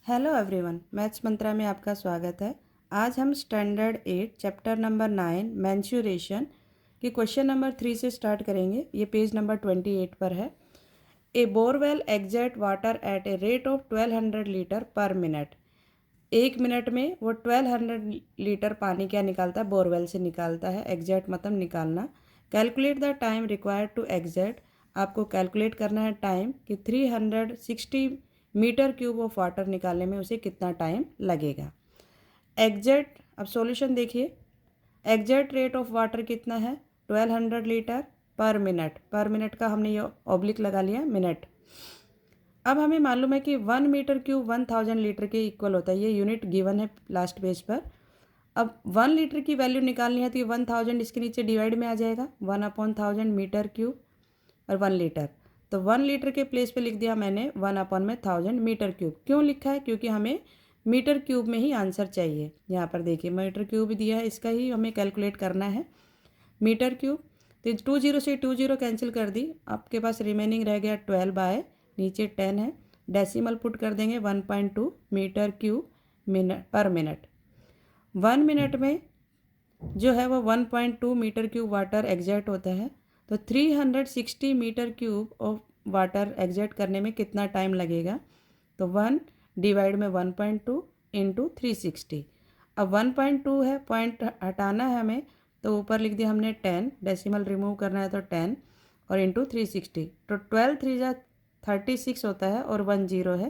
Hello everyone, maths मंत्रा में आपका स्वागत है। आज हम स्टैंडर्ड 8 चैप्टर नंबर 9 मेंसुरेशन के क्वेश्चन नंबर 3 से स्टार्ट करेंगे। ये पेज नंबर 28 पर है। A borewell exact water at a rate of 1200 litre per minute. एक मिनट में वो 1200 लीटर पानी क्या निकालता है? बोरवेल से निकालता है। एग्जैक्ट मतलब निकालना। Calculate the time required to extract. आपको कैलकुलेट करना है टाइम कि 360 मीटर क्यूब ऑफ वाटर निकालने में उसे कितना टाइम लगेगा। एग्जैक्ट, अब सॉल्यूशन देखिए। एग्जैक्ट रेट ऑफ वाटर कितना है? 1200 litre per minute. Per minute का हमने ये ऑब्लिक लगा लिया मिनट। अब हमें मालूम है कि 1 मीटर क्यूब 1000 लीटर के इक्वल होता है। ये यूनिट गिवन है लास्ट पेज पर। अब 1 लीटर की वैल्यू निकालनी है तो ये 1000 इसके नीचे डिवाइड में आ जाएगा। 1/1000 मीटर क्यूब और 1 लीटर। तो 1 लीटर के प्लेस पे लिख दिया मैंने 1/1000 मीटर क्यूब। क्यों लिखा है? क्योंकि हमें मीटर क्यूब में ही आंसर चाहिए। यहाँ पर देखिए मीटर क्यूब दिया है, इसका ही हमें कैलकुलेट करना है मीटर क्यूब। तो 20 से 20 कैंसिल कर दी, आपके पास रिमेनिंग रह गया 12 बाय नीचे 10 है। डेसिमल पुट कर देंगे 1.2 meter cube minute per minute. 1 minute में जो है वो 1.2 मीटर क्यूब वाटर एग्जैक्ट होता है। तो 360 meter cube of water extract करने में कितना टाइम लगेगा? तो 1 डिवाइड में 1.2 इंटू 360। अब 1.2 है, पॉइंट हटाना है हमें, तो ऊपर लिख दिया हमने 10, डेसिमल रिमूव करना है तो 10 और इंटू 360। तो 12 3 जा 36 होता है और 1 0 है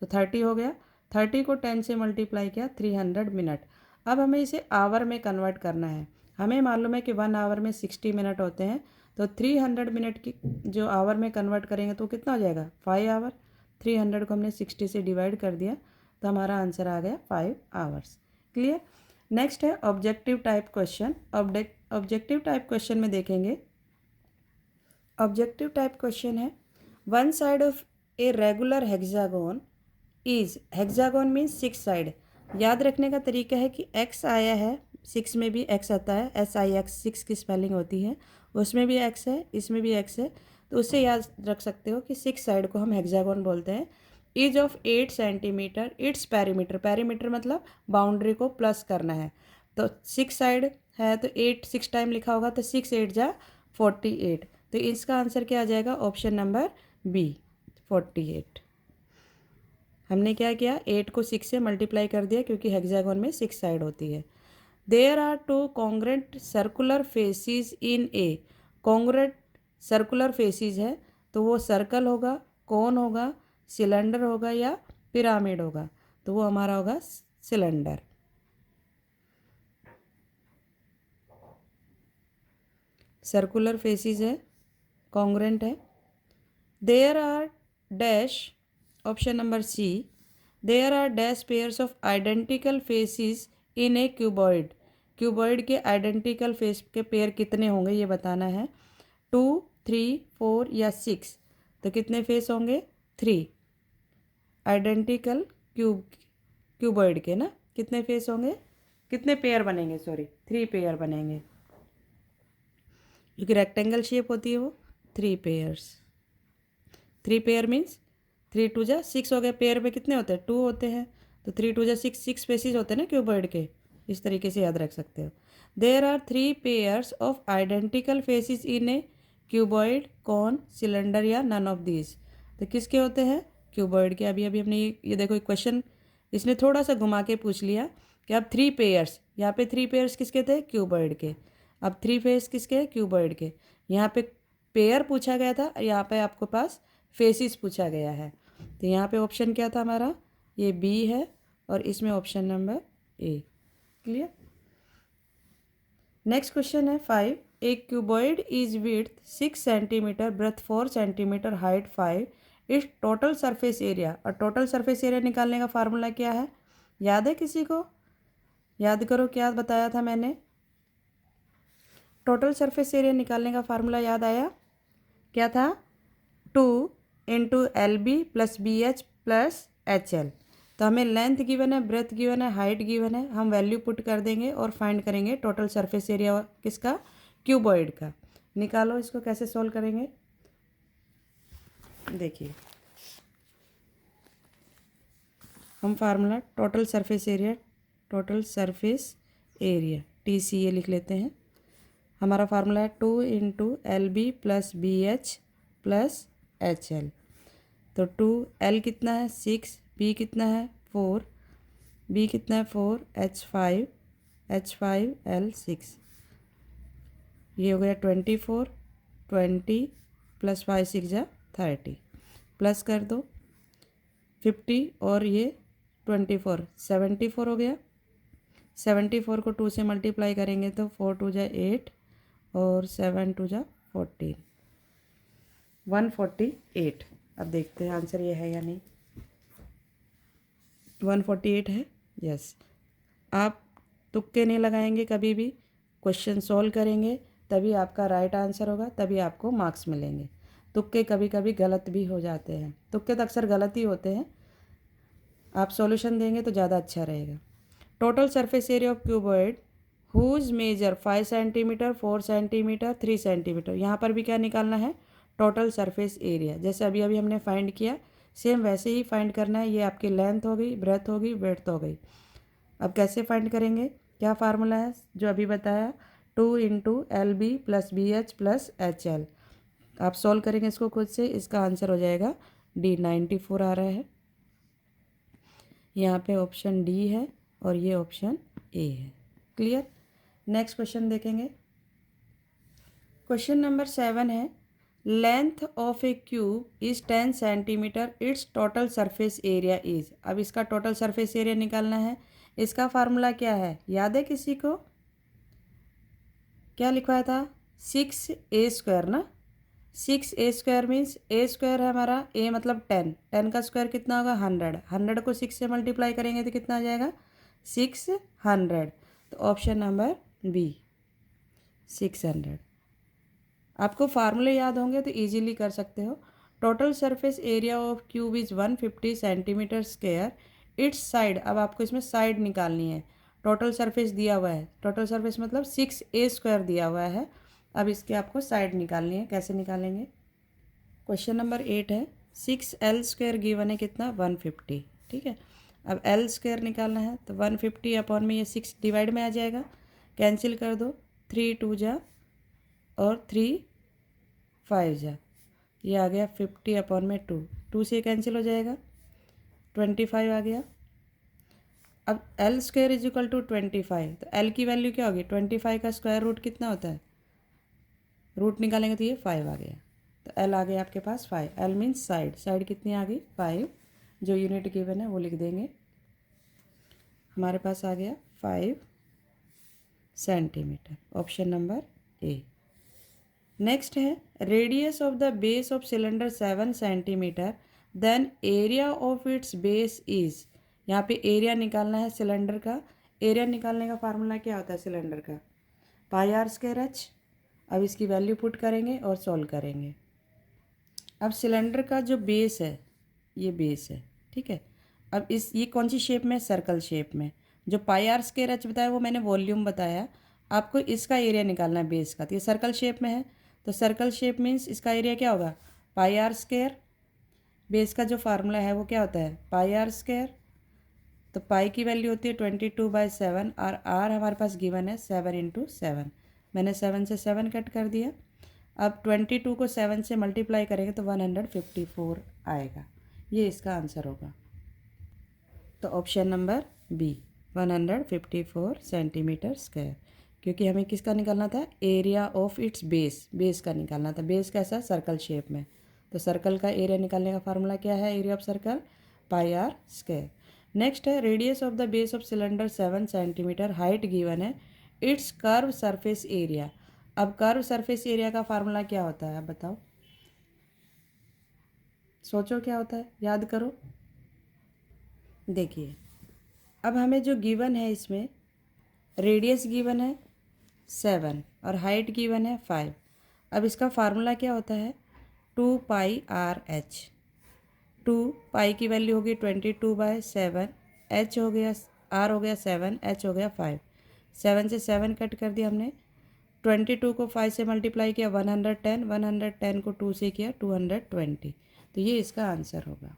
तो 30 हो गया। 30 को 10 से मल्टीप्लाई किया 300 मिनट। अब हमें इसे आवर में कन्वर्ट करना है। हमें मालूम है कि 1 आवर में 60 मिनट होते हैं। तो 300 मिनट की जो आवर में कन्वर्ट करेंगे तो कितना हो जाएगा? 5 आवर। 300 को हमने 60 से डिवाइड कर दिया तो हमारा आंसर आ गया 5 आवर्स। क्लियर? नेक्स्ट है objective type question. Objective type question में देखेंगे। ऑब्जेक्टिव टाइप क्वेश्चन है, one side of a regular hexagon is, hexagon means 6 side. याद रखने का तरीका है कि एक्स आया है, 6 में भी एक्स आता है, SIX 6 की स्पेलिंग होती है, उसमें भी एक्स है, इसमें भी एक्स है। तो उससे याद रख सकते हो कि 6 साइड को हम हेक्सागोन बोलते हैं। Is of 8 centimetre, its perimeter, perimeter मतलब बाउंड्री को प्लस करना है। तो 6 साइड है तो 8 6 टाइम लिखा होगा तो 6 8 जा 48। तो इसका आंसर क्या आ जाएगा? Option number B 48। हमने क्या किया? 8 को 6 से मल्टीप्लाई कर दिया क्योंकि हेक्सागोन में 6 साइड होती है। There are 2 congruent circular faces in a, congruent circular faces है तो वो सर्कल होगा, कोन होगा, सिलेंडर होगा या पिरामिड होगा? तो वो हमारा होगा सिलेंडर। सर्कुलर फेसिस है, कॉन्ग्रेंट है। There are dash, option number C, there are dash pairs of identical faces in a cuboid. Cuboid के आइडेंटिकल फेस के पेयर कितने होंगे ये बताना है। 2 3 4 या 6? तो कितने फेस होंगे? 3। आइडेंटिकल क्यूबॉइड के ना कितने फेस होंगे? कितने पेयर बनेंगे? सॉरी 3 पेयर बनेंगे क्योंकि रेक्टेंगल शेप होती है वो। 3 पेयर्स। 3 पेयर मीन्स 3 2 जा 6 हो गए। पेयर में कितने होते हैं? 2 होते हैं। तो 3 2 जा 6, 6 पेसिस होते हैं ना क्यूबॉइड के। इस तरीके से याद रख सकते हो। There are 3 pairs of identical faces in a cuboid, cone, cylinder या नन ऑफ दीज। तो किसके होते हैं? क्यूबॉइड के। अभी अभी हमने ये देखो क्वेश्चन इसने थोड़ा सा घुमा के पूछ लिया कि अब 3 पेयर्स, यहाँ पे 3 पेयर्स किसके थे? क्यूबॉइड के। अब 3 फेस किसके? क्यूबॉइड के। यहाँ पे पेयर पूछा गया था, यहाँ पे आपको पास फेसिस पूछा गया है। तो यहाँ पे ऑप्शन क्या था हमारा? ये बी है और इसमें option number A. Clear? Next question है 5। A cuboid is width 6 centimetre, breadth 4 centimetre, height 5, is total surface area. और टोटल सरफेस एरिया निकालने का फार्मूला क्या है? याद है किसी को? याद करो क्या बताया था मैंने। टोटल सरफेस एरिया निकालने का फार्मूला याद आया? क्या था? 2 into LB plus BH plus HL। तो हमें लेंथ गिवन है, ब्रेथ गिवन है, हाइट गिवन है। हम वैल्यू पुट कर देंगे और फाइंड करेंगे टोटल सरफेस एरिया किसका? क्यूबॉइड का। निकालो, इसको कैसे सॉल्व करेंगे देखिए। हम formula total surface area TCA लिख लेते हैं। हमारा फार्मूला है 2 into LB plus BH plus HL। तो 2L कितना है 6, B कितना है 4, B कितना है 4, H5L6, ये हो गया 24, 20 प्लस 5 6 जा 30, प्लस कर दो 50 और ये 24 74 हो गया। 74 को 2 से मल्टीप्लाई करेंगे तो 4 2 जा 8 और 7 2 जा 14, 148। अब देखते हैं आंसर ये है या नहीं। 148 है, यस। आप तुक्के नहीं लगाएंगे कभी भी, क्वेश्चन सॉल्व करेंगे तभी आपका राइट आंसर होगा, तभी आपको मार्क्स मिलेंगे। तुक्के कभी कभी गलत भी हो जाते हैं, तुक्के तो अक्सर गलत ही होते हैं। आप सॉल्यूशन देंगे तो ज़्यादा अच्छा रहेगा। Total surface area of cuboid whose measure 5 centimeter, 4 centimeter, 3 centimeter. यहाँ पर भी क्या निकालना है, टोटल सरफेस एरिया। जैसे अभी अभी हमने फाइंड किया, सेम वैसे ही फाइंड करना है। ये आपकी लेंथ हो गई, ब्रेथ हो गई, विड्थ हो गई। अब कैसे फाइंड करेंगे, क्या फार्मूला है जो अभी बताया, 2 into LB plus BH plus HL। आप सॉल्व करेंगे इसको खुद से, इसका आंसर हो जाएगा D 94 आ रहा है। यहाँ पे ऑप्शन D है और ये ऑप्शन A है। क्लियर। नेक्स्ट क्वेश्चन देखेंगे। क्वेश्चन नंबर 7 है, length of A cube is 10 centimetre, it's total surface area is. अब इसका टोटल सरफेस एरिया निकालना है। इसका फार्मूला क्या है, याद है किसी को, क्या लिखवाया था, 6A² ना। 6A² मीन्स A² है हमारा, A मतलब 10, 10 का स्क्वायर कितना होगा 100, 100 को 6 से मल्टीप्लाई करेंगे तो कितना आ जाएगा 600। तो ऑप्शन नंबर B 600। आपको फार्मूले याद होंगे तो इजीली कर सकते हो। Total surface area of cube is 150 centimetre square, it's side. अब आपको इसमें साइड निकालनी है। टोटल सरफेस दिया हुआ है, टोटल सरफेस मतलब 6A² दिया हुआ है। अब इसके आपको साइड निकालनी है। कैसे निकालेंगे, क्वेश्चन नंबर 8 है, 6L² गिवन है कितना 150, ठीक है। अब L² निकालना है तो 150 अपॉन में ये 6 डिवाइड में आ जाएगा, कैंसिल कर दो, 3 2 जा और 3 5 जा, ये आ गया 50 अपॉन में 2, 2 से कैंसिल हो जाएगा, 25 आ गया। अब L² इज इक्वल टू 25, तो L की वैल्यू क्या होगी, 25 का स्क्वायर रूट कितना होता है, रूट निकालेंगे तो ये 5 आ गया। तो L आ गया आपके पास 5। L मीन्स साइड, साइड कितनी आ गई 5, जो यूनिट गिवन है वो लिख देंगे। हमारे पास आ गया 5 centimetre, option number A। Next है, radius of the base of cylinder 7 centimetre, then area of its base is. यहाँ पे एरिया निकालना है सिलेंडर का। एरिया निकालने का फार्मूला क्या होता है सिलेंडर का, πr²h। अब इसकी वैल्यू पुट करेंगे और सॉल्व करेंगे। अब सिलेंडर का जो बेस है, ये बेस है, ठीक है। अब ये कौन सी शेप में, सर्कल शेप में। जो πr² बताया वो मैंने वॉल्यूम बताया, आपको इसका एरिया निकालना है बेस का। तो ये सर्कल शेप में है, तो सर्कल शेप मीन्स इसका एरिया क्या होगा πr²। बेस का जो फार्मूला है वो क्या होता है πr²। तो पाई की वैल्यू होती है 22/7 और r हमारे पास गिवन है 7 × 7। मैंने 7 से 7 कट कर दिया। अब 22 को 7 से मल्टीप्लाई करेंगे तो 154 आएगा। ये इसका आंसर होगा। तो option number B 154 centimetre square, क्योंकि हमें किसका निकालना था, area of its base, base का निकालना था। बेस कैसा, सर्कल शेप में। तो सर्कल का एरिया निकालने का फार्मूला क्या है, area of circle πr²। Next है, radius of the base of cylinder 7 centimetre, height given है, इट्स कर्व सरफेस एरिया। अब कर्व सरफेस एरिया का फार्मूला क्या होता है, आप बताओ, सोचो क्या होता है, याद करो। देखिए अब हमें जो गिवन है, इसमें रेडियस गिवन है 7 और हाइट गिवन है 5। अब इसका फार्मूला क्या होता है, 2πrh। 2 की वैल्यू होगी 22/7, h हो गया, r हो गया 7, h हो गया 5। 7 से 7 कट कर दिया हमने। 22 को 5 से मल्टीप्लाई किया 110, 110 को 2 से किया 220। तो ये इसका आंसर होगा।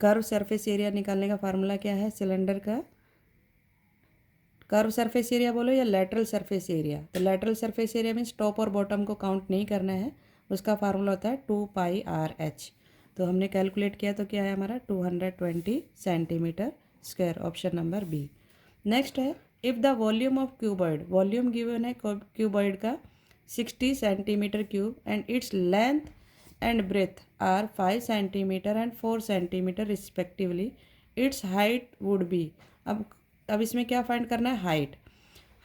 कर्व सरफेस एरिया निकालने का फार्मूला क्या है सिलेंडर का? कर्व सरफेस एरिया बोलो या लेटरल सरफेस एरिया? तो lateral surface area means top और बॉटम को काउंट नहीं करना है, उसका फार्मूला होता है 2πr/h। तो हमने कैलकुलेट किया तो क्या है हमारा 220 centimetre square, option number B. Next है if the volume of cuboid, volume given है क्यूबॉइड का 60 centimetre cube and its length and breadth are 5 centimetre and 4 centimetre respectively, its height would be. अब इसमें क्या फाइंड करना है? Height.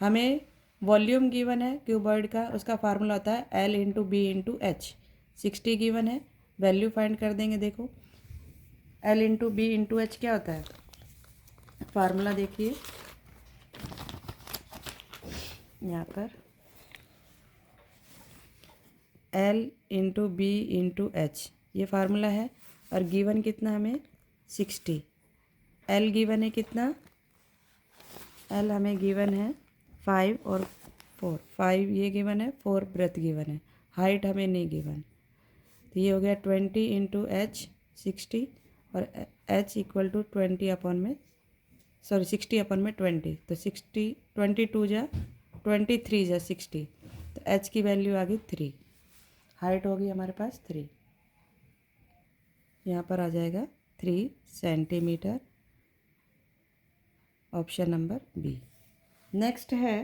हमें volume given है क्यूबॉइड का, उसका फार्मूला होता है L into B into H. 60 given है, वैल्यू फाइंड कर देंगे। देखो L into B into H क्या होता है? फार्मूला देखिए यहाँ पर L into B into H ये फार्मूला है, और गिवन कितना हमें 60। L गिवन है कितना? L हमें गिवन है 5 और 4, 5 ये गिवन है, 4 ब्रेथ गिवन है, हाइट हमें नहीं गिवन। तो ये हो गया 20 इंटू एच 60 और h इक्वल टू 20 अपॉन में 60 अपॉन में 20, तो 60 22 जा 23 जा 60, तो h की वैल्यू आ गई 3, हाइट होगी हमारे पास 3, यहाँ पर आ जाएगा 3 centimeter, option number B. Next है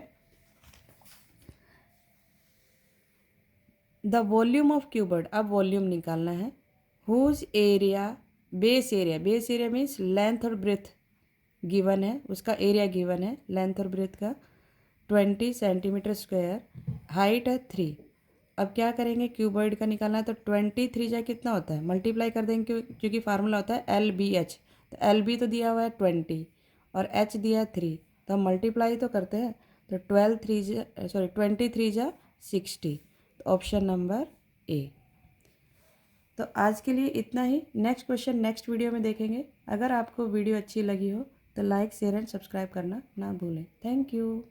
द वॉल्यूम ऑफ क्यूबॉइड, अब वॉल्यूम निकालना है। Whose area, base area means length और ब्रेथ गिवन है, उसका एरिया गिवन है लेंथ और ब्रेथ का 20 सेंटीमीटर स्क्वायर, हाइट है 3। अब क्या करेंगे? क्यूबॉइड का निकालना है, तो 23 जा कितना होता है? मल्टीप्लाई कर देंगे क्योंकि फार्मूला होता है LBH। तो LB तो दिया हुआ है 20 और H दिया है 3, तो हम मल्टीप्लाई तो करते हैं, तो 23 जा 60, तो ऑप्शन नंबर ए। तो आज के लिए इतना ही। नेक्स्ट क्वेश्चन नेक्स्ट वीडियो में देखेंगे। अगर आपको वीडियो अच्छी लगी हो तो लाइक शेयर एंड सब्सक्राइब करना ना भूलें। Thank you.